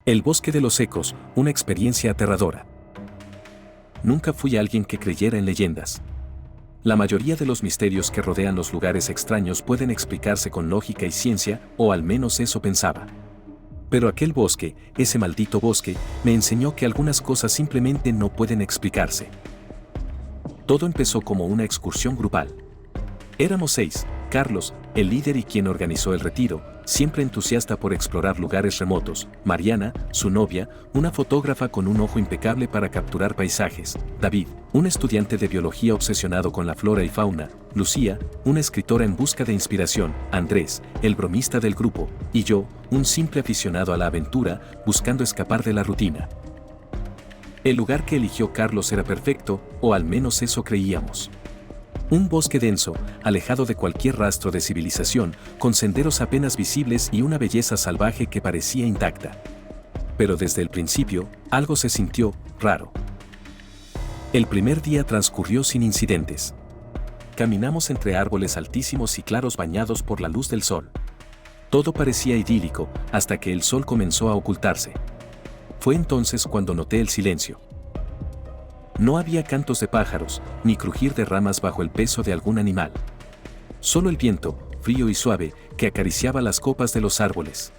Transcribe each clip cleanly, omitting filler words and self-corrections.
El bosque de los ecos, una experiencia aterradora. Nunca fui alguien que creyera en leyendas. La mayoría de los misterios que rodean los lugares extraños pueden explicarse con lógica y ciencia, o al menos eso pensaba. Pero aquel bosque, ese maldito bosque, me enseñó que algunas cosas simplemente no pueden explicarse. Todo empezó como una excursión grupal. Éramos 6, Carlos, el líder y quien organizó el retiro, siempre entusiasta por explorar lugares remotos, Mariana, su novia, una fotógrafa con un ojo impecable para capturar paisajes, David, un estudiante de biología obsesionado con la flora y fauna, Lucía, una escritora en busca de inspiración, Andrés, el bromista del grupo, y yo, un simple aficionado a la aventura, buscando escapar de la rutina. El lugar que eligió Carlos era perfecto, o al menos eso creíamos. Un bosque denso, alejado de cualquier rastro de civilización, con senderos apenas visibles y una belleza salvaje que parecía intacta. Pero desde el principio, algo se sintió raro. El primer día transcurrió sin incidentes. Caminamos entre árboles altísimos y claros bañados por la luz del sol. Todo parecía idílico, hasta que el sol comenzó a ocultarse. Fue entonces cuando noté el silencio. No había cantos de pájaros, ni crujir de ramas bajo el peso de algún animal. Solo el viento, frío y suave, que acariciaba las copas de los árboles.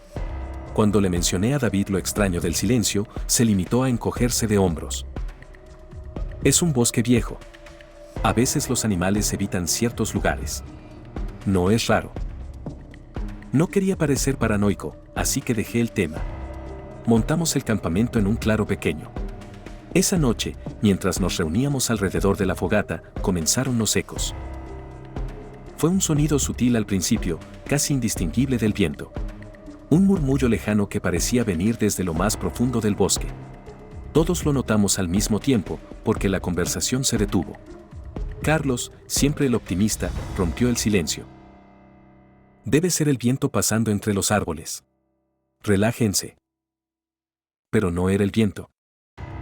Cuando le mencioné a David lo extraño del silencio, se limitó a encogerse de hombros. Es un bosque viejo. A veces los animales evitan ciertos lugares. No es raro. No quería parecer paranoico, así que dejé el tema. Montamos el campamento en un claro pequeño. Esa noche, mientras nos reuníamos alrededor de la fogata, comenzaron los ecos. Fue un sonido sutil al principio, casi indistinguible del viento. Un murmullo lejano que parecía venir desde lo más profundo del bosque. Todos lo notamos al mismo tiempo, porque la conversación se detuvo. Carlos, siempre el optimista, rompió el silencio. Debe ser el viento pasando entre los árboles. Relájense. Pero no era el viento.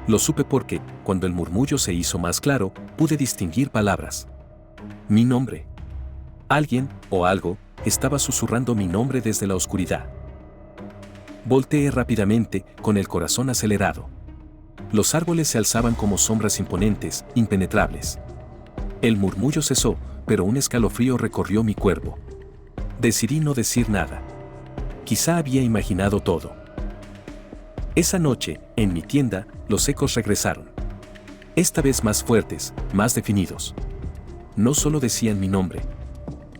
Lo supe porque, cuando el murmullo se hizo más claro, pude distinguir palabras. Mi nombre. Alguien, o algo, estaba susurrando mi nombre desde la oscuridad. Volteé rápidamente, con el corazón acelerado. Los árboles se alzaban como sombras imponentes, impenetrables. El murmullo cesó, pero un escalofrío recorrió mi cuerpo. Decidí no decir nada. Quizá había imaginado todo. Esa noche, en mi tienda, los ecos regresaron. Esta vez más fuertes, más definidos. No solo decían mi nombre.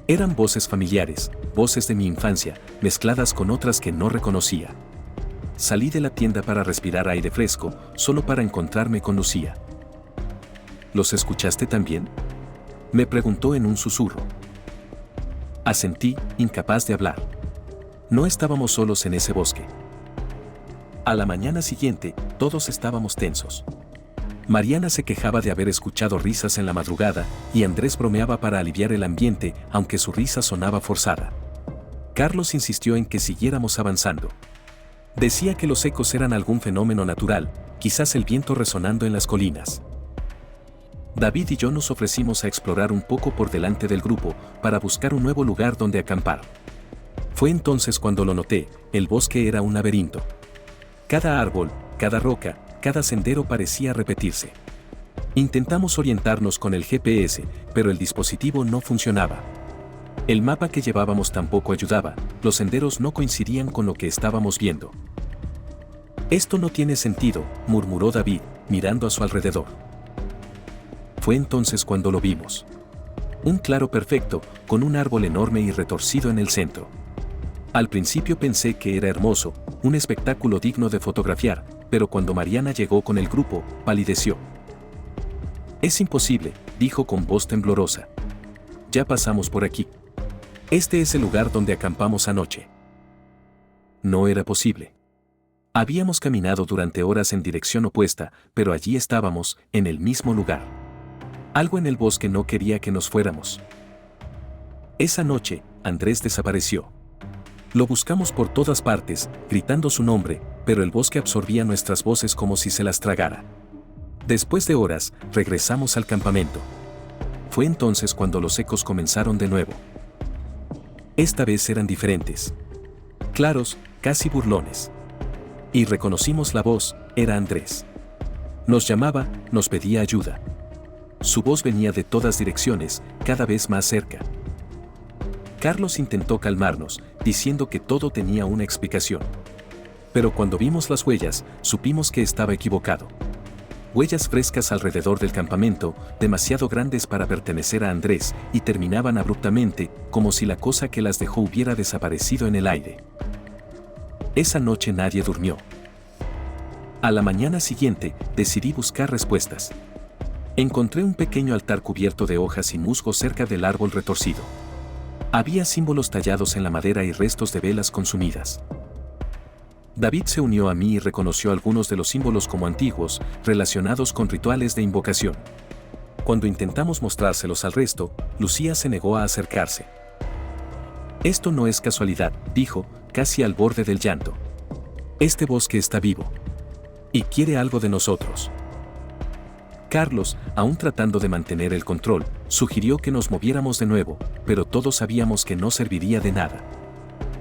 Eran voces familiares, voces de mi infancia, mezcladas con otras que no reconocía. Salí de la tienda para respirar aire fresco, solo para encontrarme con Lucía. ¿Los escuchaste también?, me preguntó en un susurro. Asentí, incapaz de hablar. No estábamos solos en ese bosque. A la mañana siguiente, todos estábamos tensos. Mariana se quejaba de haber escuchado risas en la madrugada, y Andrés bromeaba para aliviar el ambiente, aunque su risa sonaba forzada. Carlos insistió en que siguiéramos avanzando. Decía que los ecos eran algún fenómeno natural, quizás el viento resonando en las colinas. David y yo nos ofrecimos a explorar un poco por delante del grupo, para buscar un nuevo lugar donde acampar. Fue entonces cuando lo noté, el bosque era un laberinto. Cada árbol, cada roca, cada sendero parecía repetirse. Intentamos orientarnos con el GPS, pero el dispositivo no funcionaba. El mapa que llevábamos tampoco ayudaba, los senderos no coincidían con lo que estábamos viendo. Esto no tiene sentido, murmuró David, mirando a su alrededor. Fue entonces cuando lo vimos. Un claro perfecto, con un árbol enorme y retorcido en el centro. Al principio pensé que era hermoso, un espectáculo digno de fotografiar, pero cuando Mariana llegó con el grupo, palideció. Es imposible, dijo con voz temblorosa. Ya pasamos por aquí. Este es el lugar donde acampamos anoche. No era posible. Habíamos caminado durante horas en dirección opuesta, pero allí estábamos, en el mismo lugar. Algo en el bosque no quería que nos fuéramos. Esa noche, Andrés desapareció. Lo buscamos por todas partes, gritando su nombre, pero el bosque absorbía nuestras voces como si se las tragara. Después de horas, regresamos al campamento. Fue entonces cuando los ecos comenzaron de nuevo. Esta vez eran diferentes. Claros, casi burlones. Y reconocimos la voz, era Andrés. Nos llamaba, nos pedía ayuda. Su voz venía de todas direcciones, cada vez más cerca. Carlos intentó calmarnos, diciendo que todo tenía una explicación. Pero cuando vimos las huellas, supimos que estaba equivocado. Huellas frescas alrededor del campamento, demasiado grandes para pertenecer a Andrés, y terminaban abruptamente, como si la cosa que las dejó hubiera desaparecido en el aire. Esa noche nadie durmió. A la mañana siguiente, decidí buscar respuestas. Encontré un pequeño altar cubierto de hojas y musgo cerca del árbol retorcido. Había símbolos tallados en la madera y restos de velas consumidas. David se unió a mí y reconoció algunos de los símbolos como antiguos, relacionados con rituales de invocación. Cuando intentamos mostrárselos al resto, Lucía se negó a acercarse. Esto no es casualidad, dijo, casi al borde del llanto. Este bosque está vivo. Y quiere algo de nosotros. Carlos, aún tratando de mantener el control, sugirió que nos moviéramos de nuevo, pero todos sabíamos que no serviría de nada.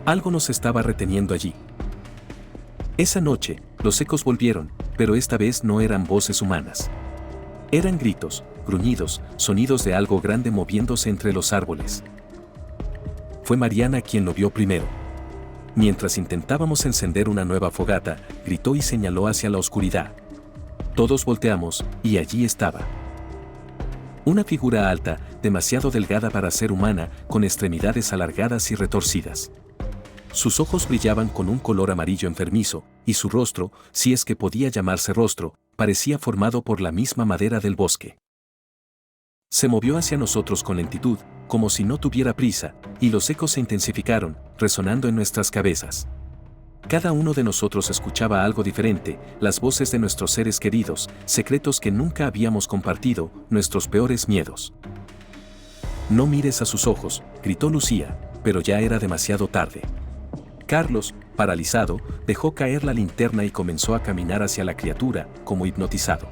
Algo nos estaba reteniendo allí. Esa noche, los ecos volvieron, pero esta vez no eran voces humanas. Eran gritos, gruñidos, sonidos de algo grande moviéndose entre los árboles. Fue Mariana quien lo vio primero. Mientras intentábamos encender una nueva fogata, gritó y señaló hacia la oscuridad. Todos volteamos, y allí estaba. Una figura alta, demasiado delgada para ser humana, con extremidades alargadas y retorcidas. Sus ojos brillaban con un color amarillo enfermizo, y su rostro, si es que podía llamarse rostro, parecía formado por la misma madera del bosque. Se movió hacia nosotros con lentitud, como si no tuviera prisa, y los ecos se intensificaron, resonando en nuestras cabezas. Cada uno de nosotros escuchaba algo diferente, las voces de nuestros seres queridos, secretos que nunca habíamos compartido, nuestros peores miedos. No mires a sus ojos, gritó Lucía, pero ya era demasiado tarde. Carlos, paralizado, dejó caer la linterna y comenzó a caminar hacia la criatura, como hipnotizado.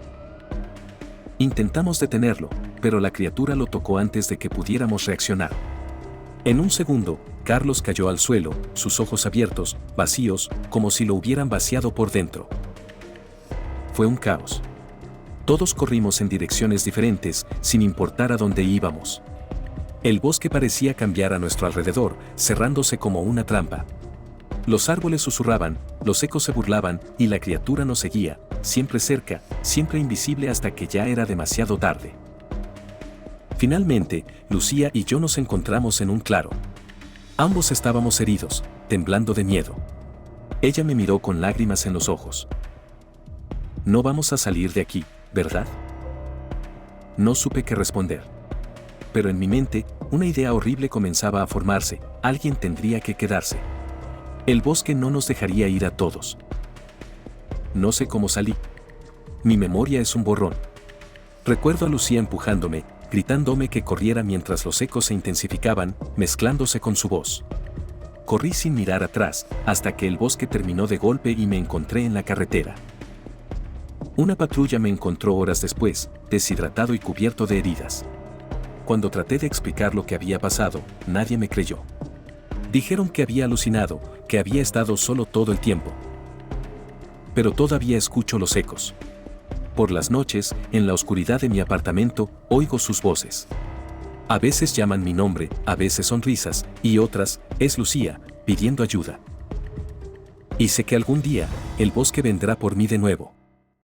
Intentamos detenerlo, pero la criatura lo tocó antes de que pudiéramos reaccionar. En un segundo, Carlos cayó al suelo, sus ojos abiertos, vacíos, como si lo hubieran vaciado por dentro. Fue un caos. Todos corrimos en direcciones diferentes, sin importar a dónde íbamos. El bosque parecía cambiar a nuestro alrededor, cerrándose como una trampa. Los árboles susurraban, los ecos se burlaban, y la criatura nos seguía, siempre cerca, siempre invisible hasta que ya era demasiado tarde. Finalmente, Lucía y yo nos encontramos en un claro. Ambos estábamos heridos, temblando de miedo. Ella me miró con lágrimas en los ojos. No vamos a salir de aquí, ¿verdad? No supe qué responder. Pero en mi mente, una idea horrible comenzaba a formarse, alguien tendría que quedarse. El bosque no nos dejaría ir a todos. No sé cómo salí. Mi memoria es un borrón. Recuerdo a Lucía empujándome, gritándome que corriera mientras los ecos se intensificaban, mezclándose con su voz. Corrí sin mirar atrás, hasta que el bosque terminó de golpe y me encontré en la carretera. Una patrulla me encontró horas después, deshidratado y cubierto de heridas. Cuando traté de explicar lo que había pasado, nadie me creyó. Dijeron que había alucinado, que había estado solo todo el tiempo. Pero todavía escucho los ecos. Por las noches, en la oscuridad de mi apartamento, oigo sus voces. A veces llaman mi nombre, a veces son risas, y otras, es Lucía, pidiendo ayuda. Y sé que algún día, el bosque vendrá por mí de nuevo.